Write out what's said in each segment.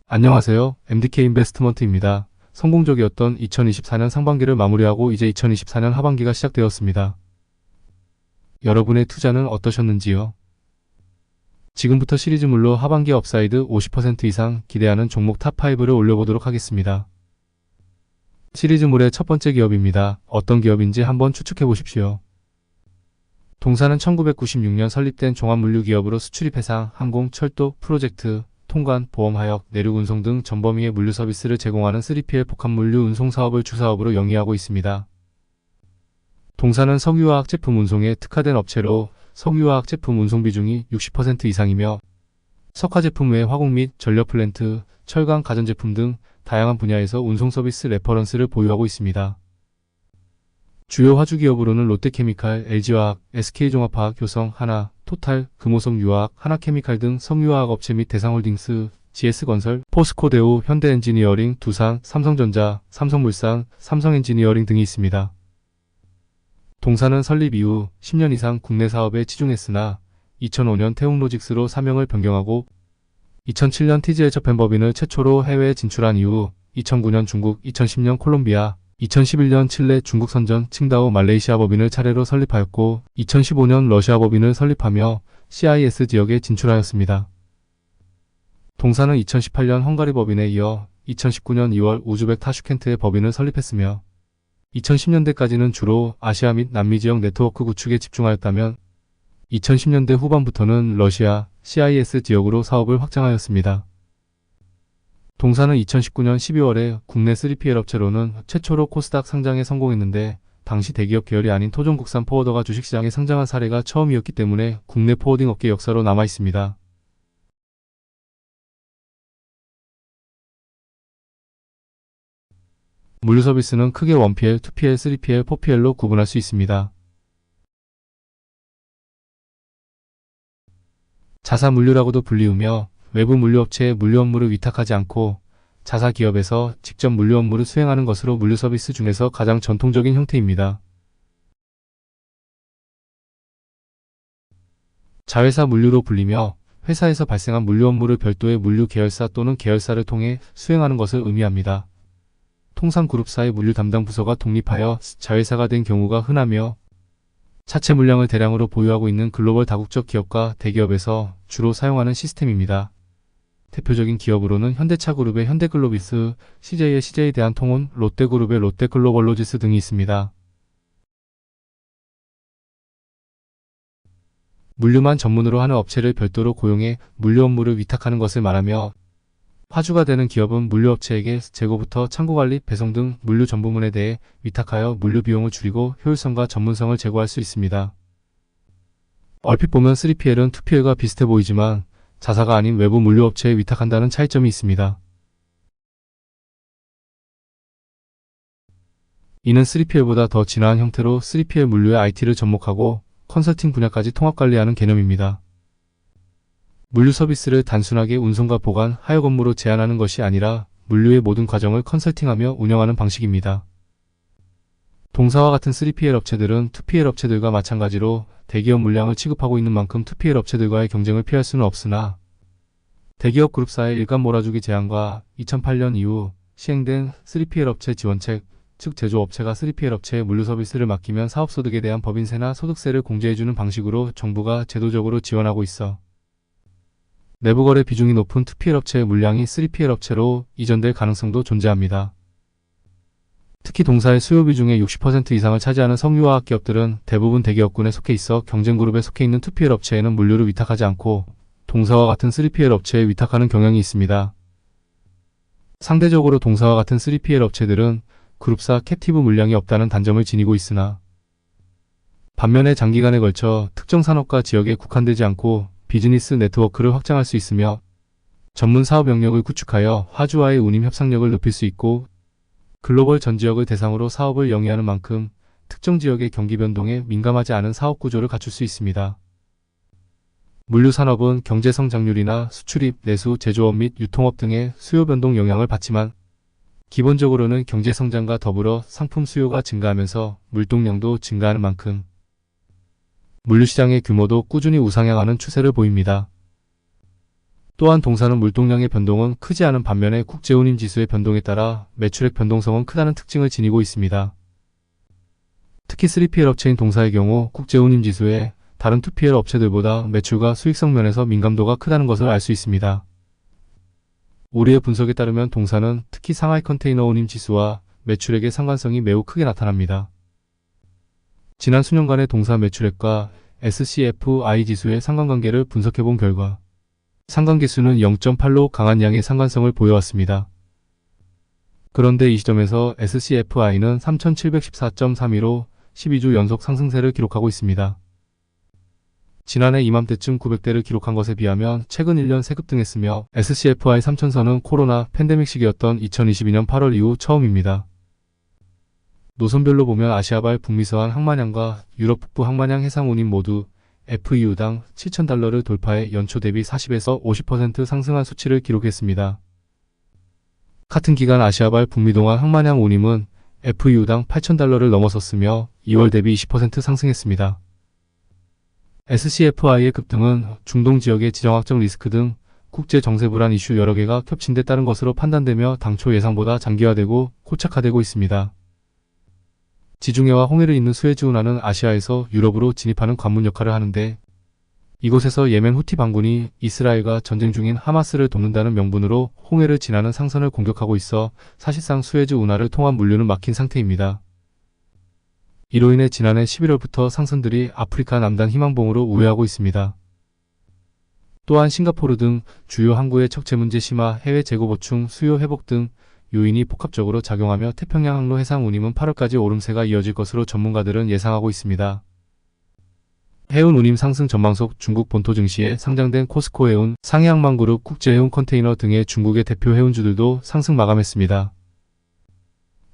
안녕하세요. MDK 인베스트먼트입니다. 성공적이었던 2024년 상반기를 마무리하고 이제 2024년 하반기가 시작되었습니다. 여러분의 투자는 어떠셨는지요? 지금부터 시리즈물로 하반기 업사이드 50% 이상 기대하는 종목 탑5를 올려보도록 하겠습니다. 시리즈물의 첫 번째 기업입니다. 어떤 기업인지 한번 추측해 보십시오. 동사는 1996년 설립된 종합물류기업으로 수출입 해상, 항공, 철도, 프로젝트, 통관, 보험하역, 내륙운송 등 전범위의 물류 서비스를 제공하는 3PL 복합물류 운송 사업을 주사업으로 영위하고 있습니다. 동사는 석유화학 제품 운송에 특화된 업체로 석유화학 제품 운송 비중이 60% 이상이며 석화 제품 외 화공 및 전력 플랜트, 철강 가전제품 등 다양한 분야에서 운송 서비스 레퍼런스를 보유하고 있습니다. 주요 화주기업으로는 롯데케미칼, LG화학, SK종합화학, 효성, 하나, 토탈, 금호석유화학, 하나케미칼 등 석유화학 업체 및 대상홀딩스, GS건설, 포스코대우, 현대엔지니어링, 두산, 삼성전자, 삼성물산, 삼성엔지니어링 등이 있습니다. 동사는 설립 이후 10년 이상 국내 사업에 치중했으나 2005년 태웅로직스로 사명을 변경하고 2007년 TGL 저펜법인을 최초로 해외에 진출한 이후 2009년 중국, 2010년 콜롬비아, 2011년 칠레, 중국 선전, 칭다오, 말레이시아 법인을 차례로 설립하였고 2015년 러시아 법인을 설립하며 CIS 지역에 진출하였습니다. 동사는 2018년 헝가리 법인에 이어 2019년 2월 우즈벡 타슈켄트의 법인을 설립했으며 2010년대까지는 주로 아시아 및 남미 지역 네트워크 구축에 집중하였다면 2010년대 후반부터는 러시아, CIS 지역으로 사업을 확장하였습니다. 동사는 2019년 12월에 국내 3PL 업체로는 최초로 코스닥 상장에 성공했는데 당시 대기업 계열이 아닌 토종국산 포워더가 주식시장에 상장한 사례가 처음이었기 때문에 국내 포워딩 업계 역사로 남아있습니다. 물류 서비스는 크게 1PL, 2PL, 3PL, 4PL로 구분할 수 있습니다. 자사 물류라고도 불리우며 외부 물류업체에 물류 업무를 위탁하지 않고 자사 기업에서 직접 물류 업무를 수행하는 것으로 물류 서비스 중에서 가장 전통적인 형태입니다. 자회사 물류로 불리며 회사에서 발생한 물류 업무를 별도의 물류 계열사 또는 계열사를 통해 수행하는 것을 의미합니다. 통상 그룹사의 물류 담당 부서가 독립하여 자회사가 된 경우가 흔하며 차체 물량을 대량으로 보유하고 있는 글로벌 다국적 기업과 대기업에서 주로 사용하는 시스템입니다. 대표적인 기업으로는 현대차그룹의 현대글로비스, CJ의 CJ대한통운, 롯데그룹의 롯데글로벌로지스 등이 있습니다. 물류만 전문으로 하는 업체를 별도로 고용해 물류 업무를 위탁하는 것을 말하며 화주가 되는 기업은 물류업체에게 재고부터 창고관리, 배송 등 물류 전 부문에 대해 위탁하여 물류 비용을 줄이고 효율성과 전문성을 제고할 수 있습니다. 얼핏 보면 3PL은 2PL과 비슷해 보이지만 자사가 아닌 외부 물류업체에 위탁한다는 차이점이 있습니다. 이는 3PL보다 더 진화한 형태로 3PL 물류의 IT를 접목하고 컨설팅 분야까지 통합관리하는 개념입니다. 물류 서비스를 단순하게 운송과 보관, 하역 업무로 제한하는 것이 아니라 물류의 모든 과정을 컨설팅하며 운영하는 방식입니다. 동사와 같은 3PL 업체들은 2PL 업체들과 마찬가지로 대기업 물량을 취급하고 있는 만큼 2PL 업체들과의 경쟁을 피할 수는 없으나 대기업 그룹사의 일감 몰아주기 제한과 2008년 이후 시행된 3PL 업체 지원책, 즉 제조업체가 3PL 업체에 물류 서비스를 맡기면 사업소득에 대한 법인세나 소득세를 공제해주는 방식으로 정부가 제도적으로 지원하고 있어 내부거래 비중이 높은 2PL 업체의 물량이 3PL 업체로 이전될 가능성도 존재합니다. 특히 동사의 수요 비중의 60% 이상을 차지하는 석유화학 기업들은 대부분 대기업군에 속해 있어 경쟁그룹에 속해 있는 2PL 업체에는 물류를 위탁하지 않고 동사와 같은 3PL 업체에 위탁하는 경향이 있습니다. 상대적으로 동사와 같은 3PL 업체들은 그룹사 캡티브 물량이 없다는 단점을 지니고 있으나 반면에 장기간에 걸쳐 특정 산업과 지역에 국한되지 않고 비즈니스 네트워크를 확장할 수 있으며 전문 사업 영역을 구축하여 화주와의 운임 협상력을 높일 수 있고 글로벌 전 지역을 대상으로 사업을 영위하는 만큼 특정 지역의 경기 변동에 민감하지 않은 사업 구조를 갖출 수 있습니다. 물류 산업은 경제 성장률이나 수출입, 내수, 제조업 및 유통업 등의 수요 변동 영향을 받지만 기본적으로는 경제 성장과 더불어 상품 수요가 증가하면서 물동량도 증가하는 만큼 물류시장의 규모도 꾸준히 우상향하는 추세를 보입니다. 또한 동사는 물동량의 변동은 크지 않은 반면에 국제운임 지수의 변동에 따라 매출액 변동성은 크다는 특징을 지니고 있습니다. 특히 3PL 업체인 동사의 경우 국제운임 지수에 다른 2PL 업체들보다 매출과 수익성 면에서 민감도가 크다는 것을 알 수 있습니다. 우리의 분석에 따르면 동사는 특히 상하이 컨테이너 운임 지수와 매출액의 상관성이 매우 크게 나타납니다. 지난 수년간의 동사 매출액과 SCFI 지수의 상관관계를 분석해본 결과 상관계수는 0.8로 강한 양의 상관성을 보여왔습니다. 그런데 이 시점에서 SCFI는 3714.32로 12주 연속 상승세를 기록하고 있습니다. 지난해 이맘때쯤 900대를 기록한 것에 비하면 최근 1년 세급등했으며 SCFI 3000선은 코로나 팬데믹 시기였던 2022년 8월 이후 처음입니다. 노선별로 보면 아시아발 북미서한 항만양과 유럽 북부 항만양 해상운임 모두 FEU당 7,000달러를 돌파해 연초 대비 40에서 50% 상승한 수치를 기록했습니다. 같은 기간 아시아발 북미동안 항만양 운임은 FEU당 8,000달러를 넘어섰으며 2월 대비 20% 상승했습니다. SCFI의 급등은 중동 지역의 지정학적 리스크 등 국제 정세 불안 이슈 여러 개가 겹친 데 따른 것으로 판단되며 당초 예상보다 장기화되고 고착화되고 있습니다. 지중해와 홍해를 잇는 수에즈 운하는 아시아에서 유럽으로 진입하는 관문 역할을 하는데 이곳에서 예멘 후티 반군이 이스라엘과 전쟁 중인 하마스를 돕는다는 명분으로 홍해를 지나는 상선을 공격하고 있어 사실상 수에즈 운하를 통한 물류는 막힌 상태입니다. 이로 인해 지난해 11월부터 상선들이 아프리카 남단 희망봉으로 우회하고 있습니다. 또한 싱가포르 등 주요 항구의 척체 문제 심화, 해외 재고 보충, 수요 회복 등 요인이 복합적으로 작용하며 태평양 항로 해상 운임은 8월까지 오름세가 이어질 것으로 전문가들은 예상하고 있습니다. 해운 운임 상승 전망 속 중국 본토 증시에 상장된 코스코 해운, 상해항만그룹, 국제해운 컨테이너 등의 중국의 대표 해운주들도 상승 마감했습니다.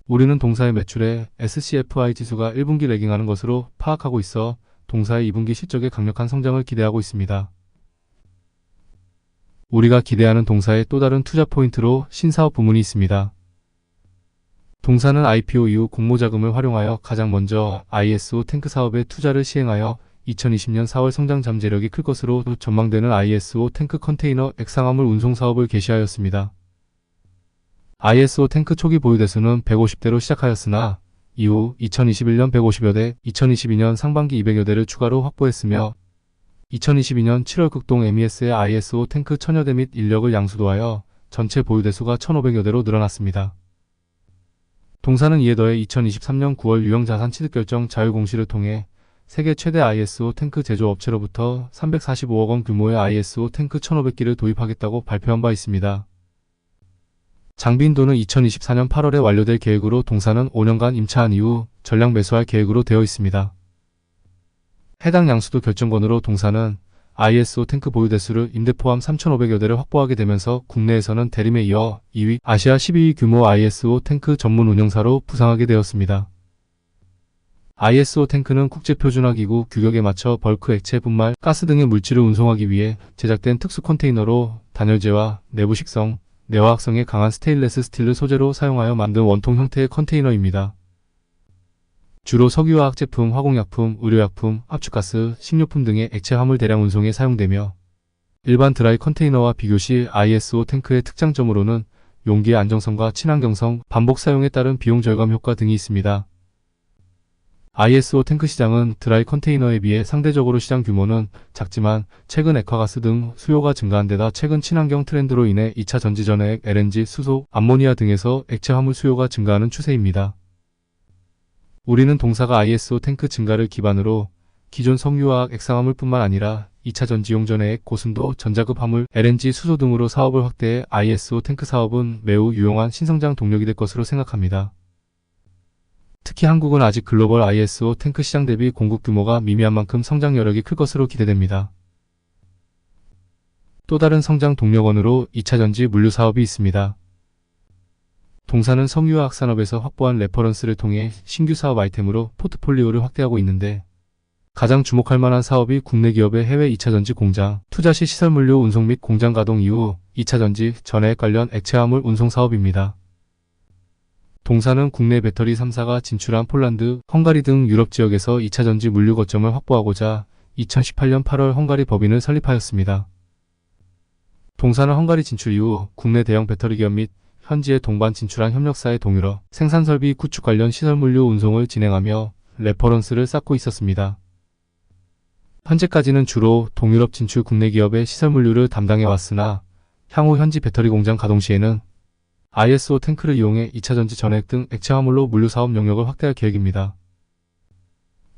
우리는 동사의 매출에 SCFI 지수가 1분기 레깅하는 것으로 파악하고 있어 동사의 2분기 실적의 강력한 성장을 기대하고 있습니다. 우리가 기대하는 동사의 또 다른 투자 포인트로 신사업 부문이 있습니다. 동사는 IPO 이후 공모자금을 활용하여 가장 먼저 ISO 탱크 사업에 투자를 시행하여 2020년 4월 성장 잠재력이 클 것으로 전망되는 ISO 탱크 컨테이너 액상화물 운송 사업을 개시하였습니다. ISO 탱크 초기 보유 대수는 150대로 시작하였으나 이후 2021년 150여 대, 2022년 상반기 200여 대를 추가로 확보했으며 2022년 7월 극동 MES의 ISO 탱크 1000여 대 및 인력을 양수도하여 전체 보유 대수가 1500여 대로 늘어났습니다. 동사는 이에 더해 2023년 9월 유형자산 취득결정 자율공시를 통해 세계 최대 ISO 탱크 제조업체로부터 345억 원 규모의 ISO 탱크 1500기를 도입하겠다고 발표한 바 있습니다. 장비 인도는 2024년 8월에 완료될 계획으로 동사는 5년간 임차한 이후 전량 매수할 계획으로 되어 있습니다. 해당 양수도 결정권으로 동사는 ISO 탱크 보유 대수를 임대 포함 3,500여 대를 확보하게 되면서 국내에서는 대림에 이어 2위, 아시아 12위 규모 ISO 탱크 전문 운영사로 부상하게 되었습니다. ISO 탱크는 국제표준화기구 규격에 맞춰 벌크 액체, 분말, 가스 등의 물질을 운송하기 위해 제작된 특수 컨테이너로 단열재와 내부 식성, 내화학성에 강한 스테인레스 스틸을 소재로 사용하여 만든 원통 형태의 컨테이너입니다. 주로 석유화학 제품, 화공약품, 의료약품, 압축가스, 식료품 등의 액체 화물 대량 운송에 사용되며 일반 드라이 컨테이너와 비교시 ISO 탱크의 특장점으로는 용기의 안정성과 친환경성, 반복 사용에 따른 비용 절감 효과 등이 있습니다. ISO 탱크 시장은 드라이 컨테이너에 비해 상대적으로 시장 규모는 작지만 최근 액화가스 등 수요가 증가한 데다 최근 친환경 트렌드로 인해 2차 전지전해액, LNG, 수소, 암모니아 등에서 액체 화물 수요가 증가하는 추세입니다. 우리는 동사가 ISO 탱크 증가를 기반으로 기존 석유화학 액상화물뿐만 아니라 2차 전지용 전해액, 고순도, 전자급 화물, LNG, 수소 등으로 사업을 확대해 ISO 탱크 사업은 매우 유용한 신성장 동력이 될 것으로 생각합니다. 특히 한국은 아직 글로벌 ISO 탱크 시장 대비 공급 규모가 미미한 만큼 성장 여력이 클 것으로 기대됩니다. 또 다른 성장 동력원으로 2차 전지 물류 사업이 있습니다. 동사는 석유화학 산업에서 확보한 레퍼런스를 통해 신규 사업 아이템으로 포트폴리오를 확대하고 있는데 가장 주목할 만한 사업이 국내 기업의 해외 2차 전지 공장, 투자 시 시설 물류 운송 및 공장 가동 이후 2차 전지 전해액 관련 액체 화물 운송 사업입니다. 동사는 국내 배터리 3사가 진출한 폴란드, 헝가리 등 유럽 지역에서 2차 전지 물류 거점을 확보하고자 2018년 8월 헝가리 법인을 설립하였습니다. 동사는 헝가리 진출 이후 국내 대형 배터리 기업 및 현지에 동반 진출한 협력사의 동유럽 생산설비 구축 관련 시설물류 운송을 진행하며 레퍼런스를 쌓고 있었습니다. 현재까지는 주로 동유럽 진출 국내 기업의 시설물류를 담당해 왔으나 향후 현지 배터리 공장 가동 시에는 ISO 탱크를 이용해 2차전지 전해액 등 액체 화물로 물류 사업 영역을 확대할 계획입니다.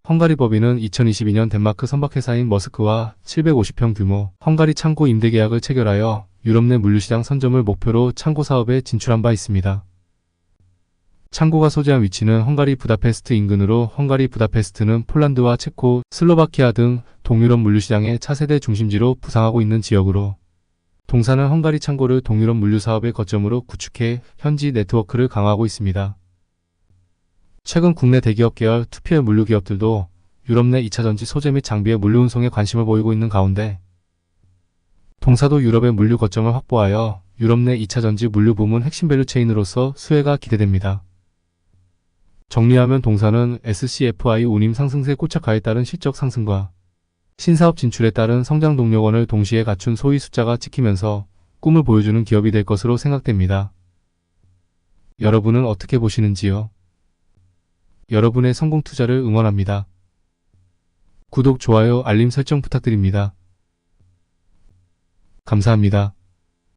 헝가리 법인은 2022년 덴마크 선박회사인 머스크와 750평 규모 헝가리 창고 임대 계약을 체결하여 유럽 내 물류시장 선점을 목표로 창고 사업에 진출한 바 있습니다. 창고가 소재한 위치는 헝가리 부다페스트 인근으로 헝가리 부다페스트는 폴란드와 체코, 슬로바키아 등 동유럽 물류시장의 차세대 중심지로 부상하고 있는 지역으로 동사는 헝가리 창고를 동유럽 물류 사업의 거점으로 구축해 현지 네트워크를 강화하고 있습니다. 최근 국내 대기업 계열 2PL 물류 기업들도 유럽 내 2차전지 소재 및 장비의 물류 운송에 관심을 보이고 있는 가운데 동사도 유럽의 물류 거점을 확보하여 유럽 내 2차전지 물류 부문 핵심 밸류체인으로서 수혜가 기대됩니다. 정리하면 동사는 SCFI 운임 상승세 고착화에 따른 실적 상승과 신사업 진출에 따른 성장 동력원을 동시에 갖춘 소위 숫자가 찍히면서 꿈을 보여주는 기업이 될 것으로 생각됩니다. 여러분은 어떻게 보시는지요? 여러분의 성공 투자를 응원합니다. 구독, 좋아요, 알림 설정 부탁드립니다. 감사합니다.